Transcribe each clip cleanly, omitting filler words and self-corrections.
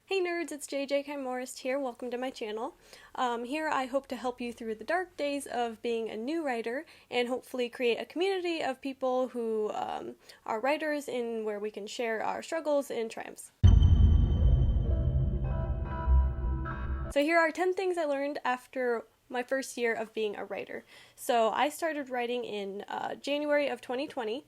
Hey nerds, it's JJ Morris here. Welcome to my channel. Here I hope to help you through the dark days of being a new writer and hopefully create a community of people who are writers and where we can share our struggles and triumphs. So here are 10 things I learned after my first year of being a writer. So I started writing in January of 2020.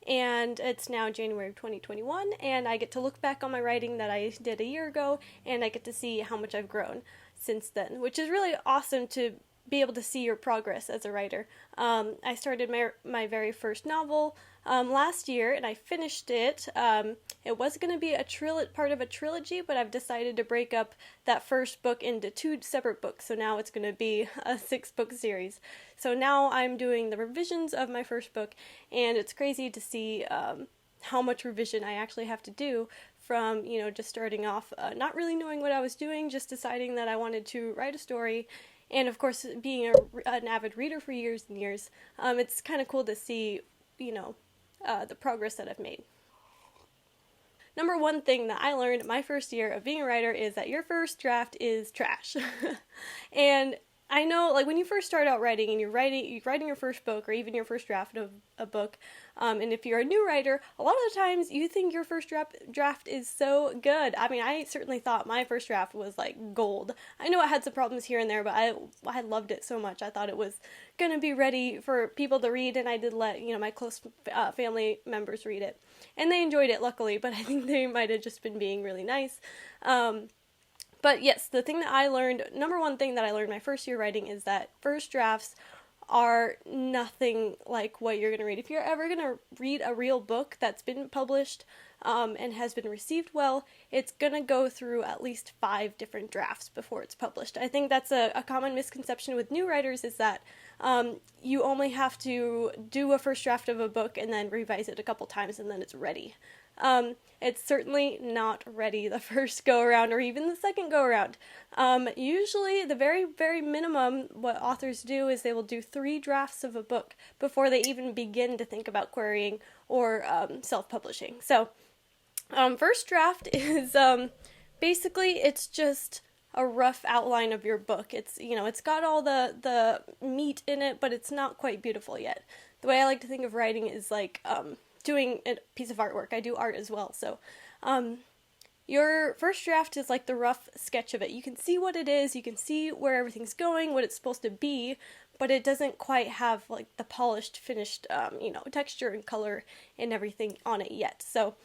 And it's now January of 2021, and I get to look back on my writing that I did a year ago, and I get to see how much I've grown since then, which is really awesome to be able to see your progress as a writer. I started my very first novel last year, and I finished it. It was going to be part of a trilogy, but I've decided to break up that first book into 2 separate books, so now it's going to be a 6-book series. So now I'm doing the revisions of my first book, and it's crazy to see how much revision I actually have to do from, just starting off, not really knowing what I was doing, just deciding that I wanted to write a story. And of course, being an avid reader for years and years, it's kind of cool to see, the progress that I've made. Number one thing that I learned my first year of being a writer is that your first draft is trash. And I know, when you first start out writing and you're writing your first book or even your first draft of a book, and if you're a new writer, a lot of the times you think your first draft is so good. I mean, I certainly thought my first draft was like gold. I know it had some problems here and there, but I loved it so much. I thought it was going to be ready for people to read, and I did let, my close family members read it. And they enjoyed it, luckily, but I think they might have just been being really nice. But yes, number one thing that I learned my first year writing is that first drafts are nothing like what you're going to read. If you're ever going to read a real book that's been published and has been received well, it's going to go through at least 5 different drafts before it's published. I think that's a common misconception with new writers is that you only have to do a first draft of a book and then revise it a couple times and then it's ready. It's certainly not ready the first go-around or even the second go-around. Usually, the very, very minimum what authors do is they will do 3 drafts of a book before they even begin to think about querying or self-publishing. So, first draft is basically it's just a rough outline of your book. It's got all the meat in it, but it's not quite beautiful yet. The way I like to think of writing is like doing a piece of artwork. I do art as well, so your first draft is like the rough sketch of it. You can see what it is, you can see where everything's going, what it's supposed to be, but it doesn't quite have like the polished, finished, texture and color and everything on it yet. So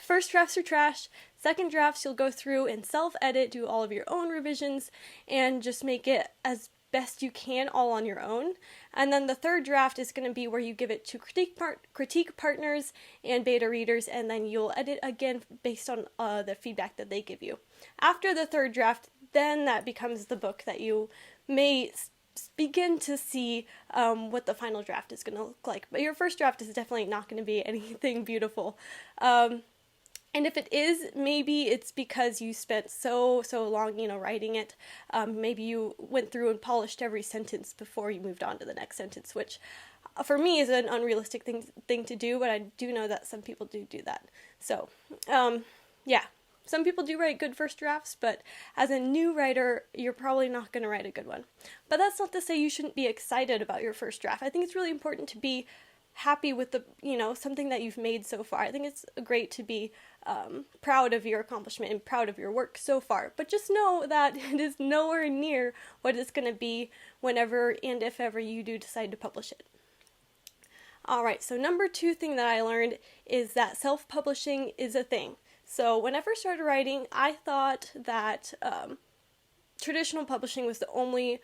first drafts are trash. Second drafts you'll go through and self-edit, do all of your own revisions, and just make it as best you can all on your own. And then the third draft is going to be where you give it to critique partners and beta readers, and then you'll edit again based on the feedback that they give you. After the third draft, then that becomes the book that you may begin to see what the final draft is going to look like. But your first draft is definitely not going to be anything beautiful. And if it is, maybe it's because you spent so long, writing it. Maybe you went through and polished every sentence before you moved on to the next sentence, which for me is an unrealistic thing to do, but I do know that some people do that. So, yeah. Some people do write good first drafts, but as a new writer, you're probably not going to write a good one. But that's not to say you shouldn't be excited about your first draft. I think it's really important to be happy with something that you've made so far. I think it's great to be proud of your accomplishment and proud of your work so far, but just know that it is nowhere near what it's going to be whenever and if ever you do decide to publish it. Alright, so number 2 thing that I learned is that self-publishing is a thing. So when I first started writing, I thought that traditional publishing was the only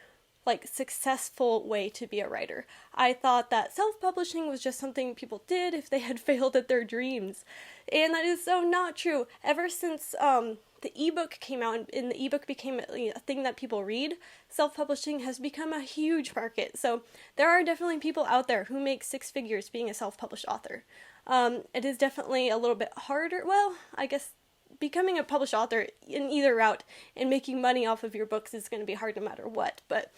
successful way to be a writer. I thought that self-publishing was just something people did if they had failed at their dreams. And that is so not true. Ever since the ebook came out and the ebook became a thing that people read, self-publishing has become a huge market. So there are definitely people out there who make 6 figures being a self-published author. It is definitely a little bit harder. Well, I guess becoming a published author in either route and making money off of your books is going to be hard no matter what. But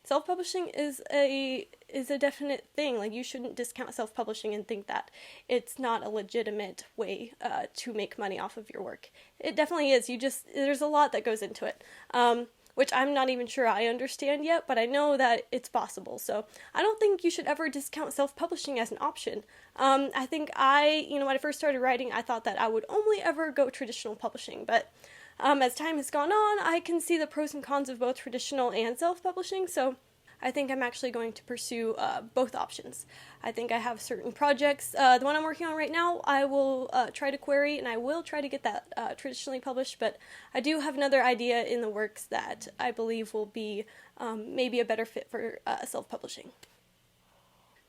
self-publishing is a definite thing. Like, you shouldn't discount self-publishing and think that it's not a legitimate way to make money off of your work. It definitely is. There's a lot that goes into it, which I'm not even sure I understand yet, but I know that it's possible. So I don't think you should ever discount self-publishing as an option. I think when I first started writing, I thought that I would only ever go traditional publishing, but as time has gone on, I can see the pros and cons of both traditional and self-publishing, so I think I'm actually going to pursue both options. I think I have certain projects. The one I'm working on right now, I will try to query, and I will try to get that traditionally published, but I do have another idea in the works that I believe will be maybe a better fit for self-publishing.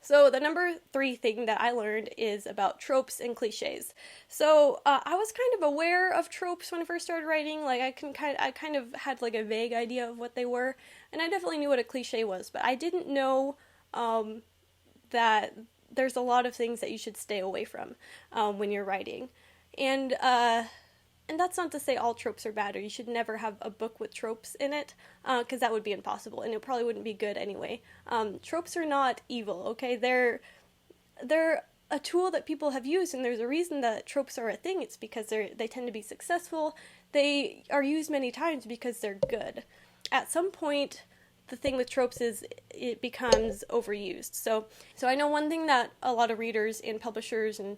So the number 3 thing that I learned is about tropes and cliches. So I was kind of aware of tropes when I first started writing. Like, I kind of had like a vague idea of what they were, and I definitely knew what a cliche was, but I didn't know that there's a lot of things that you should stay away from when you're writing. And that's not to say all tropes are bad, or you should never have a book with tropes in it, because that would be impossible, and it probably wouldn't be good anyway. Tropes are not evil, okay? They're a tool that people have used, and there's a reason that tropes are a thing. It's because they tend to be successful. They are used many times because they're good. At some point, the thing with tropes is it becomes overused. So I know one thing that a lot of readers and publishers and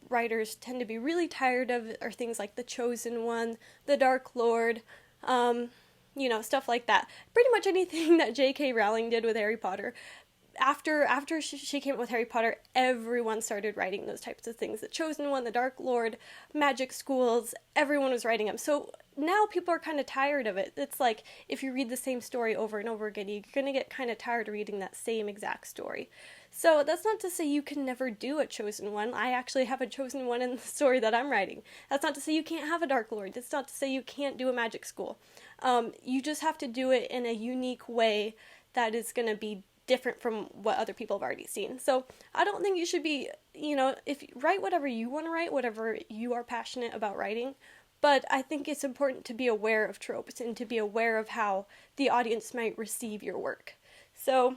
writers tend to be really tired of are things like the Chosen One, the Dark Lord, stuff like that. Pretty much anything that J.K. Rowling did with Harry Potter. After she came up with Harry Potter, everyone started writing those types of things. The Chosen One, the Dark Lord, magic schools, everyone was writing them. So now people are kind of tired of it. It's like, if you read the same story over and over again, you're going to get kind of tired of reading that same exact story. So that's not to say you can never do a Chosen One. I actually have a Chosen One in the story that I'm writing. That's not to say you can't have a Dark Lord. That's not to say you can't do a magic school. You just have to do it in a unique way that is going to be different from what other people have already seen. So I don't think you should be, if you write whatever you want to write, whatever you are passionate about writing, but I think it's important to be aware of tropes and to be aware of how the audience might receive your work. So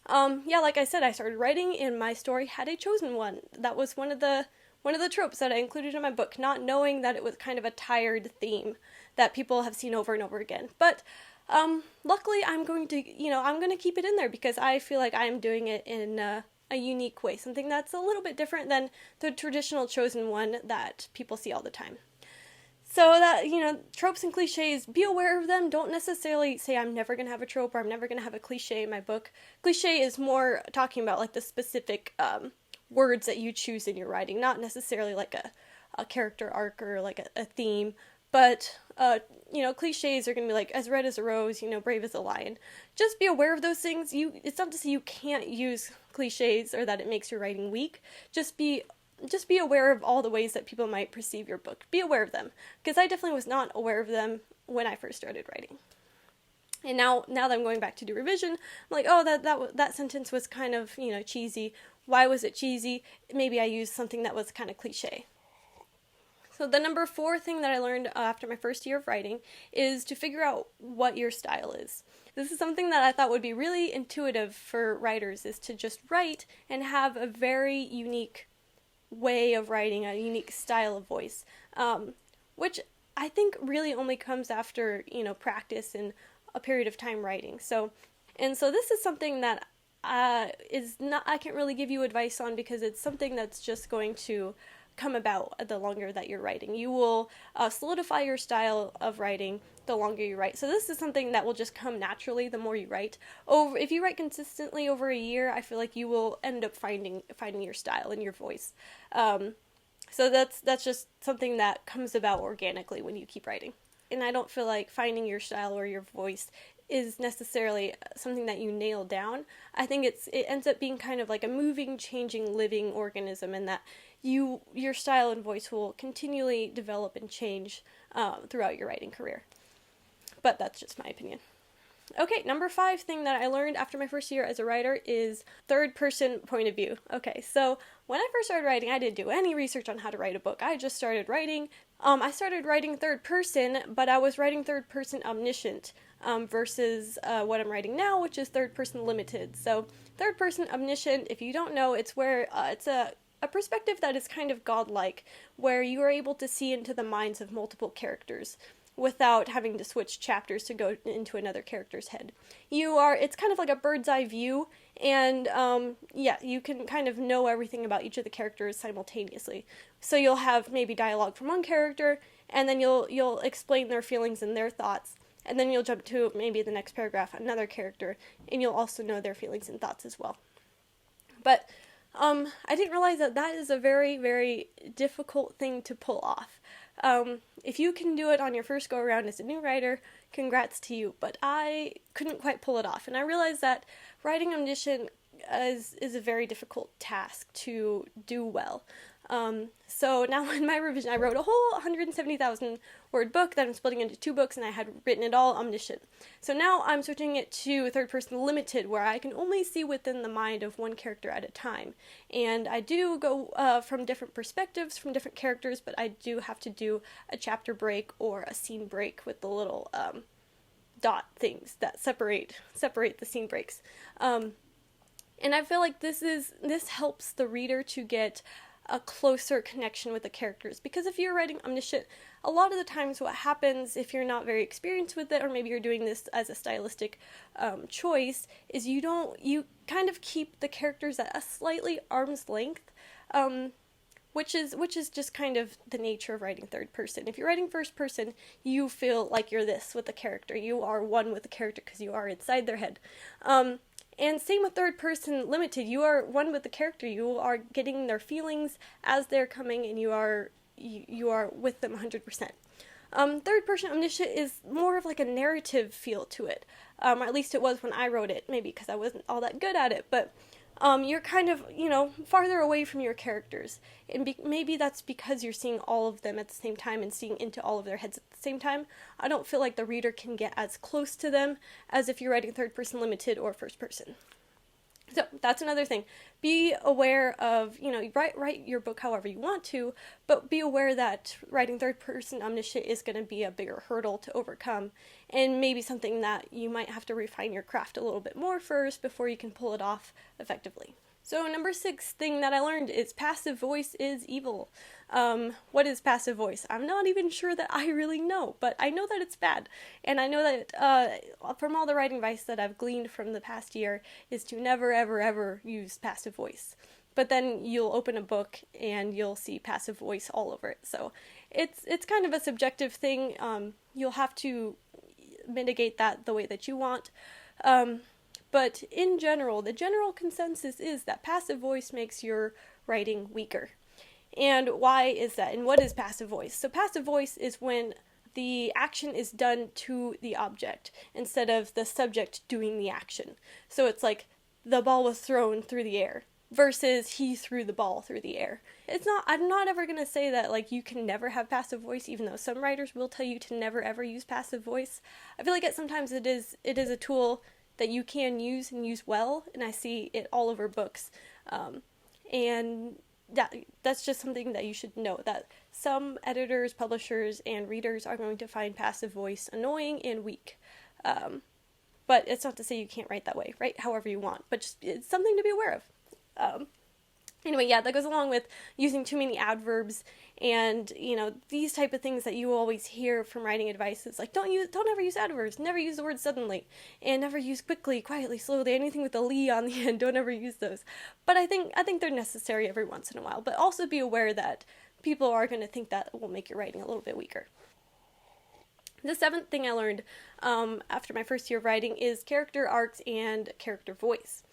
like I said, I started writing and my story had a Chosen One. That was one of the tropes that I included in my book, not knowing that it was kind of a tired theme that people have seen over and over again. But luckily I'm going to keep it in there because I feel like I'm doing it in a unique way, something that's a little bit different than the traditional Chosen One that people see all the time. So that, tropes and cliches, be aware of them. Don't necessarily say I'm never going to have a trope or I'm never going to have a cliche in my book. Cliche is more talking about like the specific words that you choose in your writing, not necessarily like a character arc or like a theme. But, cliches are going to be like, as red as a rose, brave as a lion. Just be aware of those things. It's not to say you can't use cliches or that it makes your writing weak. Just be aware of all the ways that people might perceive your book. Be aware of them, because I definitely was not aware of them when I first started writing. And now that I'm going back to do revision, I'm like, oh, that sentence was kind of, cheesy. Why was it cheesy? Maybe I used something that was kind of cliche. So the number 4 thing that I learned after my first year of writing is to figure out what your style is. This is something that I thought would be really intuitive for writers, is to just write and have a very unique way of writing, a unique style of voice, which I think really only comes after, practice and a period of time writing. So this is something that I can't really give you advice on, because it's something that's just going to come about the longer that you're writing. You will solidify your style of writing the longer you write. So this is something that will just come naturally the more you write. If you write consistently over a year, I feel like you will end up finding your style and your voice. So that's just something that comes about organically when you keep writing. And I don't feel like finding your style or your voice is necessarily something that you nail down. I think it ends up being kind of like a moving, changing, living organism, and that your style and voice will continually develop and change throughout your writing career. But that's just my opinion. Okay, number 5 thing that I learned after my first year as a writer is third-person point of view. Okay, so when I first started writing, I didn't do any research on how to write a book. I just started writing. I started writing third person, but I was writing third person omniscient. versus what I'm writing now, which is third person limited. So third person omniscient, if you don't know, it's where it's a perspective that is kind of godlike, where you are able to see into the minds of multiple characters without having to switch chapters to go into another character's head. It's kind of like a bird's eye view, and yeah, you can kind of know everything about each of the characters simultaneously. So you'll have maybe dialogue from one character, and then you'll explain their feelings and their thoughts, and then you'll jump to maybe the next paragraph, another character, and you'll also know their feelings and thoughts as well. But I didn't realize that is a very, very difficult thing to pull off. If you can do it on your first go around as a new writer, congrats to you, but I couldn't quite pull it off, and I realized that writing omniscient is a very difficult task to do well. So now in my revision, I wrote a whole 170,000 word book that I'm splitting into 2 books, and I had written it all omniscient. So now I'm switching it to third person limited, where I can only see within the mind of one character at a time. And I do go from different perspectives from different characters, but I do have to do a chapter break or a scene break with the little dot things that separate the scene breaks. And I feel like this helps the reader to get a closer connection with the characters, because if you're writing omniscient, a lot of the times what happens if you're not very experienced with it, or maybe you're doing this as a stylistic choice, is you kind of keep the characters at a slightly arm's length, which is just kind of the nature of writing third person. If you're writing first person, you feel like you're this with the character, you are one with the character because you are inside their head. And same with third person limited, you are one with the character, you are getting their feelings as they're coming, and you are with them 100%. Third person omniscient is more of like a narrative feel to it, or at least it was when I wrote it, maybe because I wasn't all that good at it, but you're kind of, farther away from your characters, and maybe that's because you're seeing all of them at the same time and seeing into all of their heads at the same time. I don't feel like the reader can get as close to them as if you're writing third person limited or first person. So that's another thing. Be aware of, write your book however you want to, but be aware that writing third person omniscient is going to be a bigger hurdle to overcome, and maybe something that you might have to refine your craft a little bit more first before you can pull it off effectively. So number 6 thing that I learned is passive voice is evil. What is passive voice? I'm not even sure that I really know, but I know that it's bad. And I know that from all the writing advice that I've gleaned from the past year is to never, ever, ever use passive voice. But then you'll open a book and you'll see passive voice all over it. So it's kind of a subjective thing. You'll have to mitigate that the way that you want. But in general, the general consensus is that passive voice makes your writing weaker. And why is that? And what is passive voice? So passive voice is when the action is done to the object instead of the subject doing the action. So it's like the ball was thrown through the air versus he threw the ball through the air. I'm not ever going to say that like you can never have passive voice, even though some writers will tell you to never ever use passive voice. I feel like sometimes it is a tool that you can use and use well, and I see it all over books. And that's just something that you should know, that some editors, publishers, and readers are going to find passive voice annoying and weak. But it's not to say you can't write that way, write however you want, but just, it's something to be aware of. Anyway, yeah, that goes along with using too many adverbs and, these type of things that you always hear from writing advice. It's like, don't ever use adverbs, never use the word suddenly, and never use quickly, quietly, slowly, anything with a ly on the end, don't ever use those. But I think they're necessary every once in a while, but also be aware that people are going to think that will make your writing a little bit weaker. The 7th thing I learned after my first year of writing is character arcs and character voice.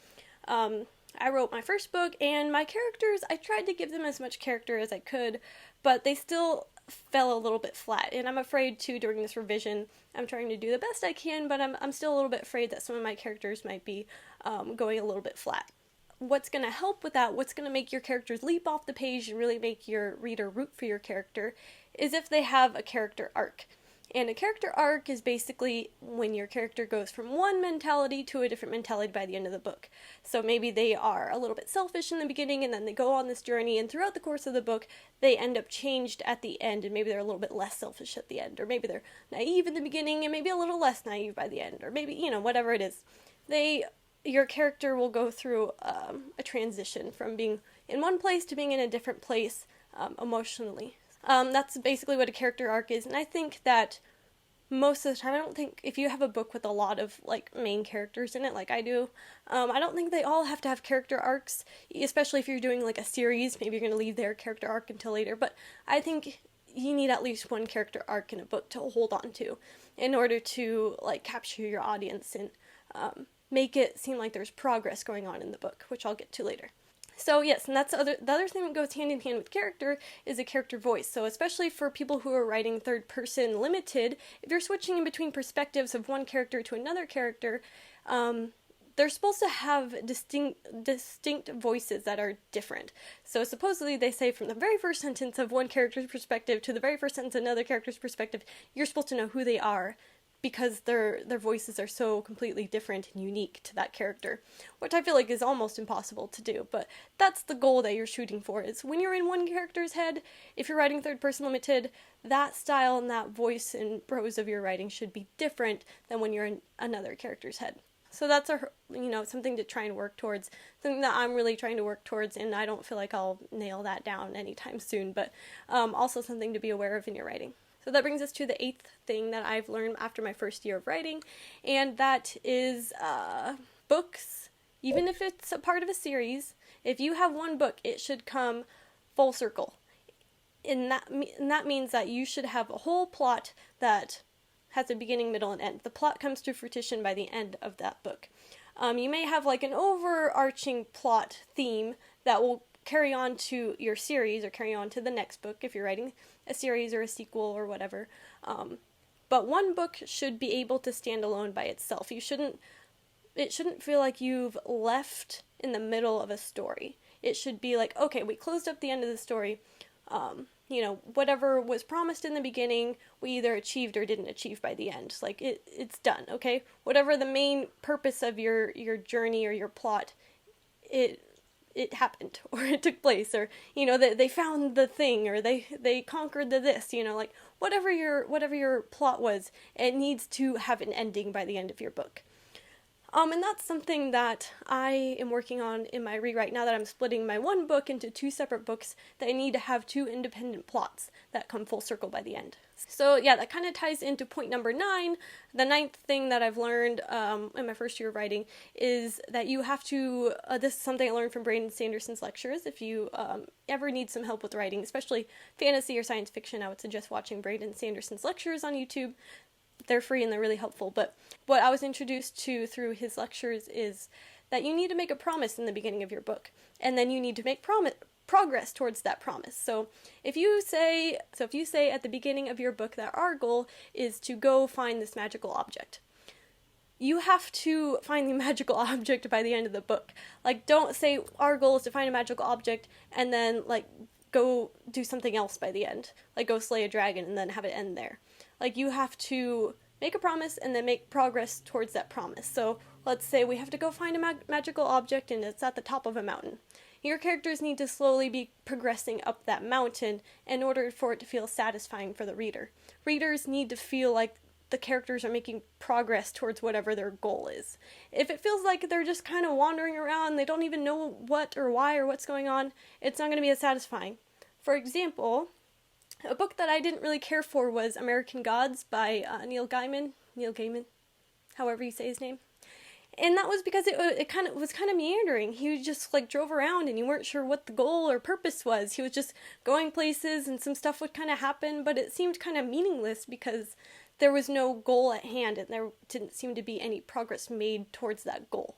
I wrote my first book, and my characters, I tried to give them as much character as I could, but they still fell a little bit flat, and I'm afraid to, during this revision, I'm trying to do the best I can, but I'm still a little bit afraid that some of my characters might be going a little bit flat. What's going to help with that, what's going to make your characters leap off the page and really make your reader root for your character, is if they have a character arc. And a character arc is basically when your character goes from one mentality to a different mentality by the end of the book. So maybe they are a little bit selfish in the beginning and then they go on this journey, and throughout the course of the book they end up changed at the end, and maybe they're a little bit less selfish at the end, or maybe they're naive in the beginning and maybe a little less naive by the end, or maybe, whatever it is. Your character will go through a transition from being in one place to being in a different place emotionally. That's basically what a character arc is, and I think that most of the time, I don't think if you have a book with a lot of like main characters in it, like I do, I don't think they all have to have character arcs, especially if you're doing like a series. Maybe you're going to leave their character arc until later, but I think you need at least one character arc in a book to hold on to in order to like capture your audience and make it seem like there's progress going on in the book, which I'll get to later. So yes, and that's the other thing that goes hand in hand with character is a character voice. So especially for people who are writing third person limited, if you're switching in between perspectives of one character to another character, they're supposed to have distinct voices that are different. So supposedly they say from the very first sentence of one character's perspective to the very first sentence of another character's perspective, you're supposed to know who they are, because their voices are so completely different and unique to that character, which I feel like is almost impossible to do, but that's the goal that you're shooting for, is when you're in one character's head, if you're writing third person limited, that style and that voice and prose of your writing should be different than when you're in another character's head. So that's something to try and work towards, something that I'm really trying to work towards, and I don't feel like I'll nail that down anytime soon, but also something to be aware of in your writing. So that brings us to the 8th thing that I've learned after my first year of writing, and that is books, even if it's a part of a series, if you have one book, it should come full circle. And that means that you should have a whole plot that has a beginning, middle, and end. The plot comes to fruition by the end of that book. You may have like an overarching plot theme that will carry on to your series or carry on to the next book if you're writing a series or a sequel or whatever. But one book should be able to stand alone by itself. It shouldn't feel like you've left in the middle of a story. It should be like, okay, we closed up the end of the story. Whatever was promised in the beginning, we either achieved or didn't achieve by the end. Like, it's done, okay? Whatever the main purpose of your journey or your plot, it happened, or it took place, or, they found the thing, or they conquered the this, like, whatever your plot was, it needs to have an ending by the end of your book. And that's something that I am working on in my rewrite now that I'm splitting my one book into 2 separate books, that I need to have 2 independent plots that come full circle by the end. So yeah, that kind of ties into point number 9. The 9th thing that I've learned in my first year of writing is that you have to, this is something I learned from Brandon Sanderson's lectures. If you ever need some help with writing, especially fantasy or science fiction, I would suggest watching Brandon Sanderson's lectures on YouTube. They're free and they're really helpful, but what I was introduced to through his lectures is that you need to make a promise in the beginning of your book, and then you need to make progress towards that promise. So if you say at the beginning of your book that our goal is to go find this magical object, you have to find the magical object by the end of the book. Like, don't say our goal is to find a magical object and then like go do something else by the end, like go slay a dragon and then have it end there. Like, you have to make a promise and then make progress towards that promise. So let's say we have to go find a magical object and it's at the top of a mountain. Your characters need to slowly be progressing up that mountain in order for it to feel satisfying for the reader. Readers need to feel like the characters are making progress towards whatever their goal is. If it feels like they're just kind of wandering around, they don't even know what or why or what's going on, it's not going to be as satisfying. For example, a book that I didn't really care for was American Gods by Neil Gaiman, however you say his name. And that was because it was kind of meandering. He just like drove around and you weren't sure what the goal or purpose was. He was just going places and some stuff would kind of happen, but it seemed kind of meaningless because there was no goal at hand and there didn't seem to be any progress made towards that goal.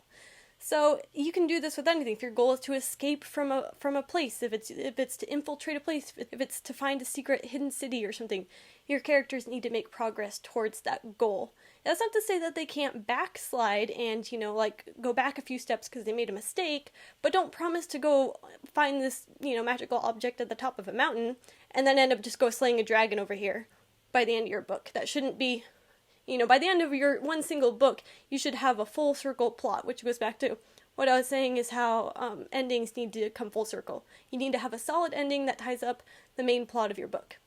So you can do this with anything. If your goal is to escape from a place, if it's to infiltrate a place, if it's to find a secret hidden city or something, your characters need to make progress towards that goal. That's not to say that they can't backslide and, go back a few steps because they made a mistake, but don't promise to go find this, magical object at the top of a mountain and then end up just go slaying a dragon over here. by the end of your book. That shouldn't be, by the end of your one single book, you should have a full circle plot, which goes back to what I was saying is how endings need to come full circle. You need to have a solid ending that ties up the main plot of your book.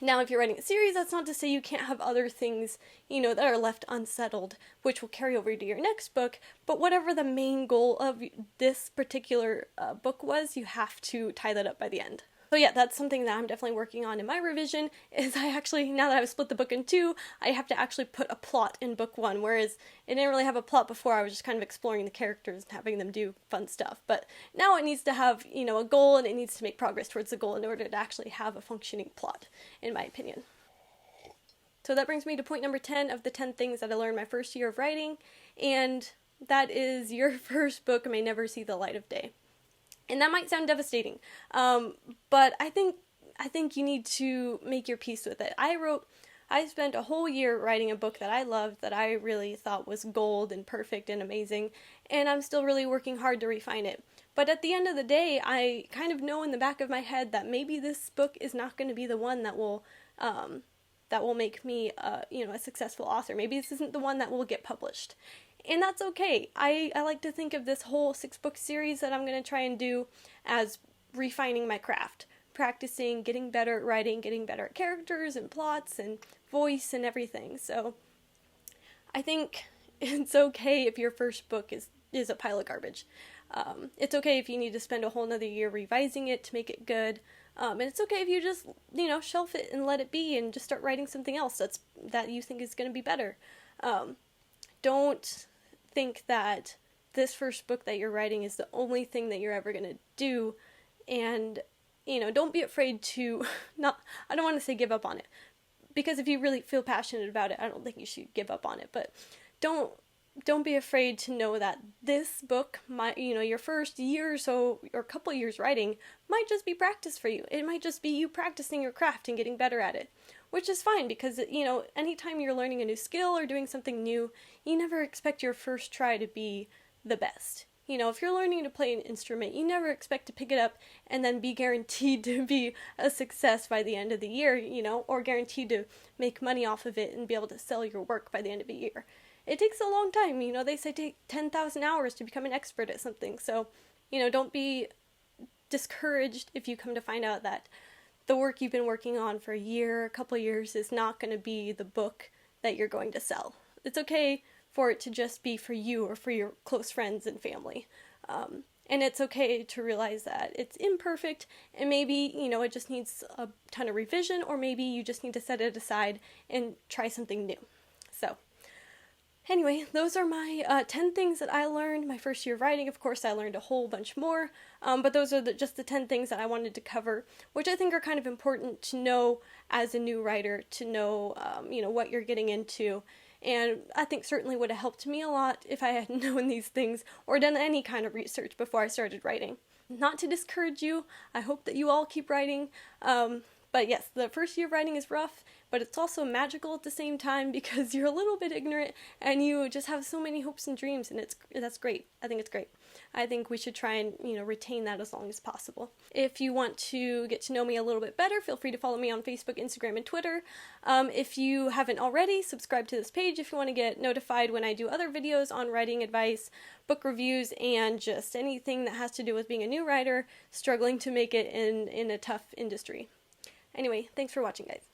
Now, if you're writing a series, that's not to say you can't have other things, that are left unsettled, which will carry over to your next book, but whatever the main goal of this particular book was, you have to tie that up by the end. So yeah, that's something that I'm definitely working on in my revision, is I actually, now that I've split the book in two, I have to actually put a plot in book one, whereas it didn't really have a plot before. I was just kind of exploring the characters and having them do fun stuff. But now it needs to have, a goal, and it needs to make progress towards the goal in order to actually have a functioning plot, in my opinion. So that brings me to point number 10 of the 10 things that I learned my first year of writing, and that is your first book may never see the light of day. And that might sound devastating, but I think you need to make your peace with it. I spent a whole year writing a book that I loved, that I really thought was gold and perfect and amazing, and I'm still really working hard to refine it. But at the end of the day, I kind of know in the back of my head that maybe this book is not going to be the one that will make me, a successful author. Maybe this isn't the one that will get published. And that's okay. I like to think of this whole 6-book series that I'm going to try and do as refining my craft. Practicing, getting better at writing, getting better at characters and plots and voice and everything. So I think it's okay if your first book is a pile of garbage. It's okay if you need to spend a whole nother year revising it to make it good. And it's okay if you just, shelf it and let it be and just start writing something else that you think is going to be better. Don't think that this first book that you're writing is the only thing that you're ever going to do, and don't be afraid to I don't want to say give up on it, because if you really feel passionate about it, I don't think you should give up on it, but don't be afraid to know that this book might, your first year or so, or a couple years writing, might just be practice for you. It might just be you practicing your craft and getting better at it, which is fine, because, anytime you're learning a new skill or doing something new, you never expect your first try to be the best. If you're learning to play an instrument, you never expect to pick it up and then be guaranteed to be a success by the end of the year, or guaranteed to make money off of it and be able to sell your work by the end of the year. It takes a long time. They say take 10,000 hours to become an expert at something. So, don't be discouraged if you come to find out that the work you've been working on for a year, a couple years, is not going to be the book that you're going to sell. It's okay for it to just be for you or for your close friends and family. And it's okay to realize that it's imperfect, and maybe, it just needs a ton of revision, or maybe you just need to set it aside and try something new. So, anyway, those are my 10 things that I learned my first year of writing. Of course, I learned a whole bunch more, but those are just the 10 things that I wanted to cover, which I think are kind of important to know as a new writer, to know, what you're getting into. And I think certainly would have helped me a lot if I had known these things or done any kind of research before I started writing. Not to discourage you, I hope that you all keep writing. But yes, the first year of writing is rough, but it's also magical at the same time, because you're a little bit ignorant and you just have so many hopes and dreams, and that's great. I think it's great. I think we should try and, retain that as long as possible. If you want to get to know me a little bit better, feel free to follow me on Facebook, Instagram, and Twitter. If you haven't already, subscribe to this page if you want to get notified when I do other videos on writing advice, book reviews, and just anything that has to do with being a new writer struggling to make it in a tough industry. Anyway, thanks for watching, guys.